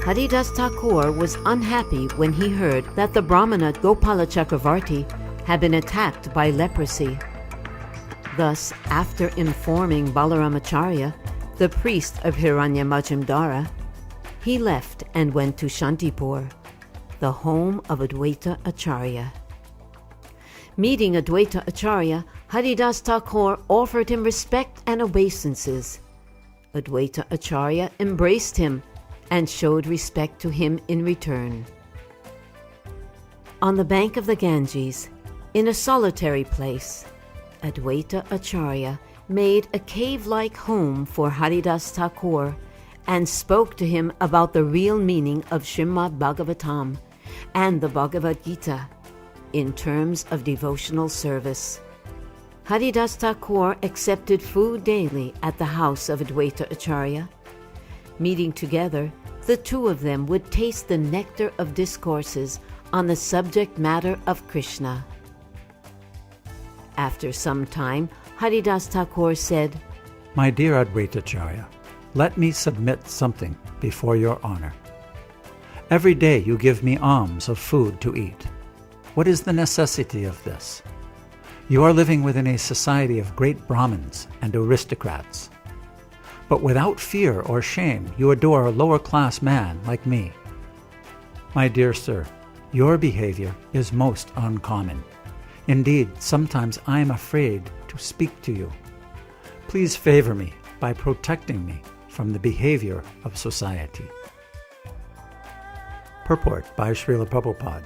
Haridas Thakur was unhappy when he heard that the Brahmana Gopala Chakravarti had been attacked by leprosy. Thus, after informing Balaramacharya, the priest of Hiranya Majumdara, he left and went to Shantipur, the home of Advaita Acharya. Meeting Advaita Acharya, Haridas Thakur offered him respect and obeisances. Advaita Acharya embraced him and showed respect to him in return. On the bank of the Ganges, in a solitary place, Advaita Acharya made a cave-like home for Haridas Thakur and spoke to him about the real meaning of Srimad Bhagavatam and the Bhagavad Gita in terms of devotional service. Haridas Thakur accepted food daily at the house of Advaita Acharya. Meeting together, the two of them would taste the nectar of discourses on the subject matter of Krishna. After some time, Haridas Thakur said, "My dear Advaita Acharya, let me submit something before your honor. Every day you give me alms of food to eat. What is the necessity of this? You are living within a society of great Brahmins and aristocrats. But without fear or shame, you adore a lower-class man like me. My dear sir, your behavior is most uncommon. Indeed, sometimes I am afraid to speak to you. Please favor me by protecting me from the behavior of society." Purport by Srila Prabhupada.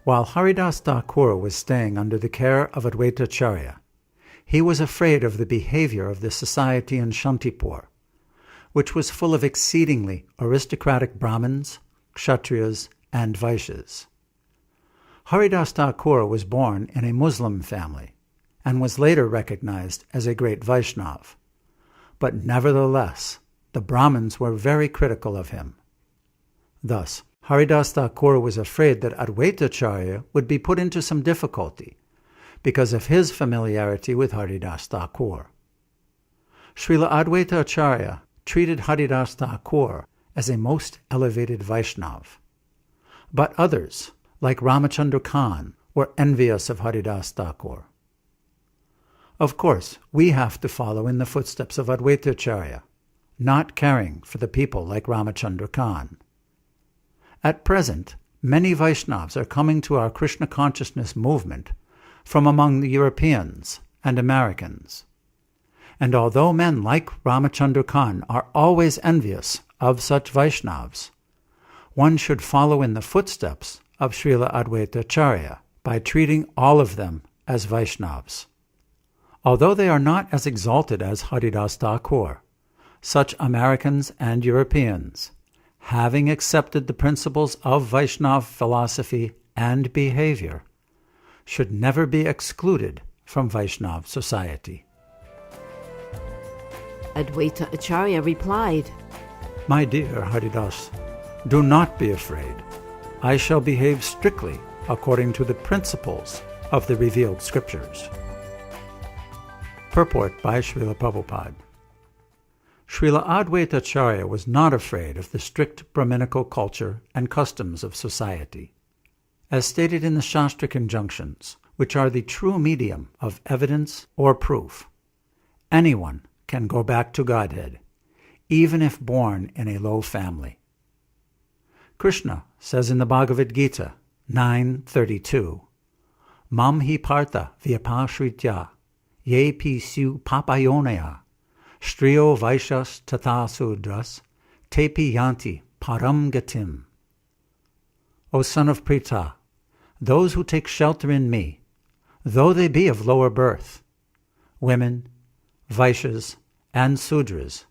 While Haridas Thakur was staying under the care of Advaita Acharya, he was afraid of the behavior of the society in Shantipur, which was full of exceedingly aristocratic Brahmins, Kshatriyas, and Vaishyas. Haridas Thakur was born in a Muslim family and was later recognized as a great Vaishnav. But nevertheless, the Brahmins were very critical of him. Thus, Haridas Thakur was afraid that Advaita Acharya would be put into some difficulty because of his familiarity with Haridas Thakur. Srila Advaita Acharya treated Haridas Thakur as a most elevated Vaishnav. But others, like Ramachandra Khan, were envious of Haridas Thakur. Of course, we have to follow in the footsteps of Advaita Acharya, not caring for the people like Ramachandra Khan. At present, many Vaishnavas are coming to our Krishna consciousness movement from among the Europeans and Americans. And although men like Ramachandra Khan are always envious of such Vaishnavas, one should follow in the footsteps of Srila Advaita Acharya by treating all of them as Vaishnavas. Although they are not as exalted as Haridas Thakur, such Americans and Europeans, having accepted the principles of Vaishnava philosophy and behavior, should never be excluded from Vaishnava society. Advaita Acharya replied, "My dear Haridas, do not be afraid. I shall behave strictly according to the principles of the revealed scriptures." Purport by Srila Prabhupada. Srila Advaita Acharya was not afraid of the strict Brahminical culture and customs of society. As stated in the Shastric injunctions, which are the true medium of evidence or proof, anyone can go back to Godhead, even if born in a low family. Krishna says in the Bhagavad Gita 9:32, "Mam hi partha vyapashritya ye pisu papayonaya striyo vaishas tatha sudras tepi yanti param gatim." O son of Pritha, those who take shelter in me, though they be of lower birth, women, Vaishyas, and Sudras,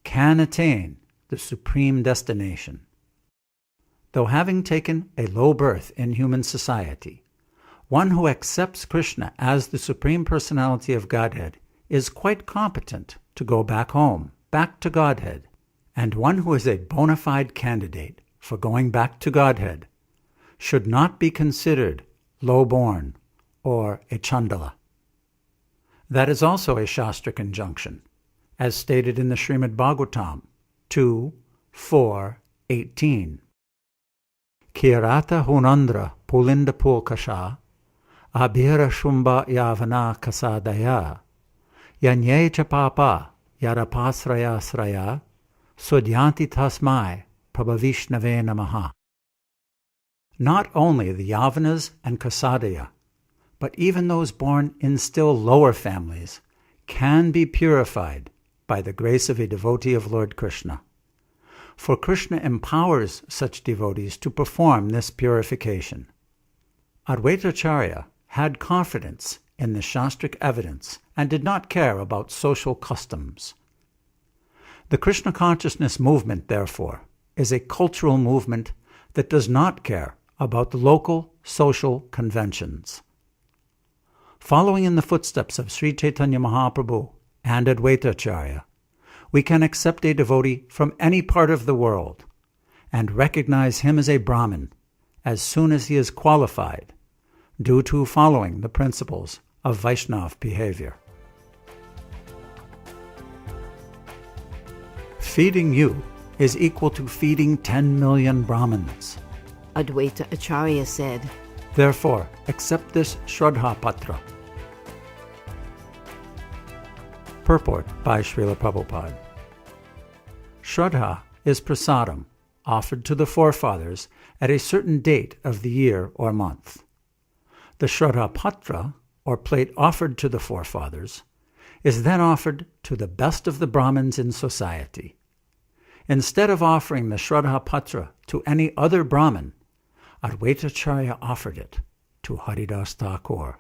can attain the supreme destination. Though having taken a low birth in human society, one who accepts Krishna as the Supreme Personality of Godhead is quite competent to go back home, back to Godhead, and one who is a bona fide candidate for going back to Godhead should not be considered low-born or a Chandala. That is also a Shastric injunction, as stated in the Srimad Bhagavatam 2:4, 18. Kirata hunandra pulinda pulkasha, abhira shumba yavana kasadaya, yanye chapapa yarapasraya sraya, sudyanti tasmai prabhavishnave namaha. Not only the Yavanas and Kasadaya, but even those born in still lower families can be purified by the grace of a devotee of Lord Krishna. For Krishna empowers such devotees to perform this purification. Advaitacharya had confidence in the Shastric evidence and did not care about social customs. The Krishna consciousness movement, therefore, is a cultural movement that does not care about the local social conventions. Following in the footsteps of Sri Chaitanya Mahaprabhu and Advaitacharya, we can accept a devotee from any part of the world and recognize him as a Brahmin as soon as he is qualified, due to following the principles of Vaishnava behavior. Feeding you is equal to feeding 10 million Brahmins. Advaita Acharya said. Therefore, accept this Shraddha Patra. Purport by Srila Prabhupada. Shraddha is prasadam, offered to the forefathers at a certain date of the year or month. The Shraddha Patra, or plate offered to the forefathers, is then offered to the best of the Brahmins in society. Instead of offering the Shraddha Patra to any other Brahmin, Advaitacharya offered it to Haridas Thakur,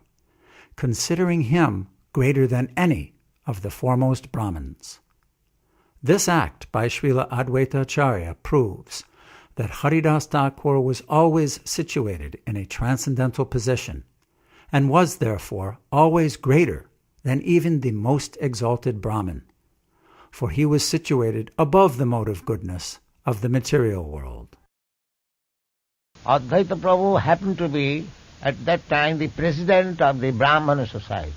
considering him greater than any of the foremost Brahmins. This act by Srila Advaitacharya proves that Haridas Thakur was always situated in a transcendental position, and was therefore always greater than even the most exalted Brahmin, for he was situated above the mode of goodness of the material world. Advaita Prabhu happened to be at that time the president of the Brahmana society,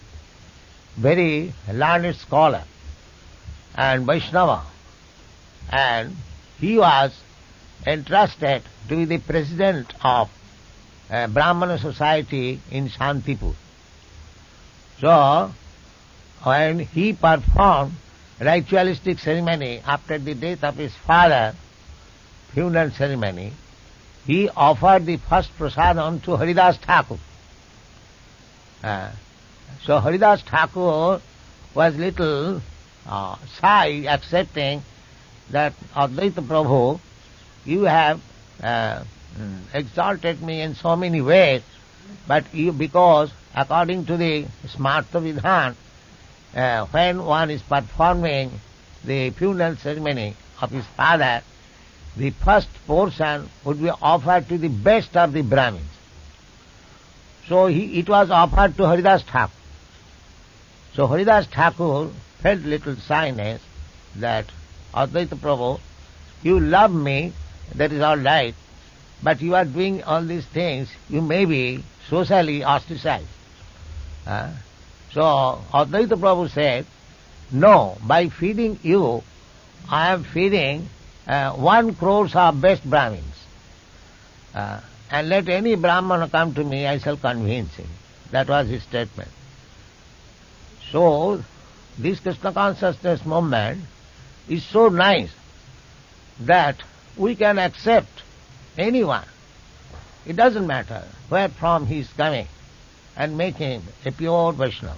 very learned scholar and Vaishnava, and he was entrusted to be the president of Brahmana society in Shantipur. So, when he performed ritualistic ceremony after the death of his father, funeral ceremony, he offered the first prasadam to Haridas Thakur. So Haridas Thakur was little shy accepting that Advaita Prabhu, you have exalted me in so many ways, but you, because according to the Smarta Vidhan, when one is performing the funeral ceremony of his father, the first portion would be offered to the best of the Brahmins. So it was offered to Haridas Thakur. So Haridas Thakur felt little shyness that Advaita Prabhu, you love me, that is all right, but you are doing all these things, you may be socially ostracized. So Advaita Prabhu said, no, by feeding you, I am feeding 1 crore of best Brahmins. And let any Brahmana come to me, I shall convince him. That was his statement. So, this Krishna consciousness movement is so nice that we can accept anyone. It doesn't matter where from he is coming, and make him a pure Vaishnava.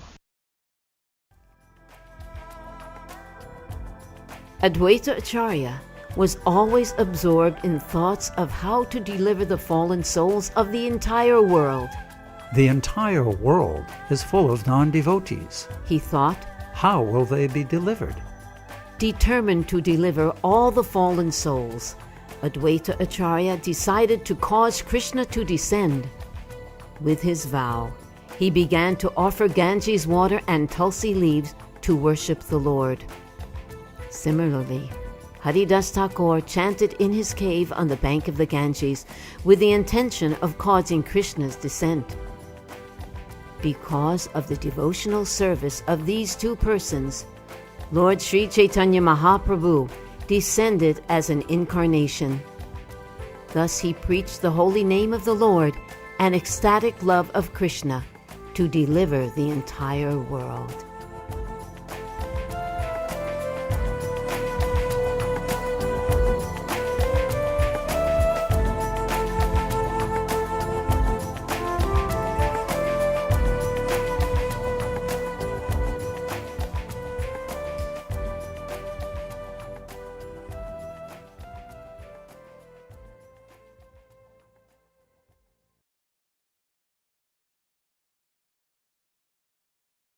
Advaita Acharya was always absorbed in thoughts of how to deliver the fallen souls of the entire world. The entire world is full of non-devotees. He thought, how will they be delivered? Determined to deliver all the fallen souls, Advaita Acharya decided to cause Krishna to descend. With his vow, he began to offer Ganges water and tulsi leaves to worship the Lord. Similarly, Haridas Thakur chanted in his cave on the bank of the Ganges with the intention of causing Krishna's descent. Because of the devotional service of these two persons, Lord Sri Chaitanya Mahaprabhu descended as an incarnation Thus he preached the holy name of the Lord and ecstatic love of Krishna to deliver the entire world.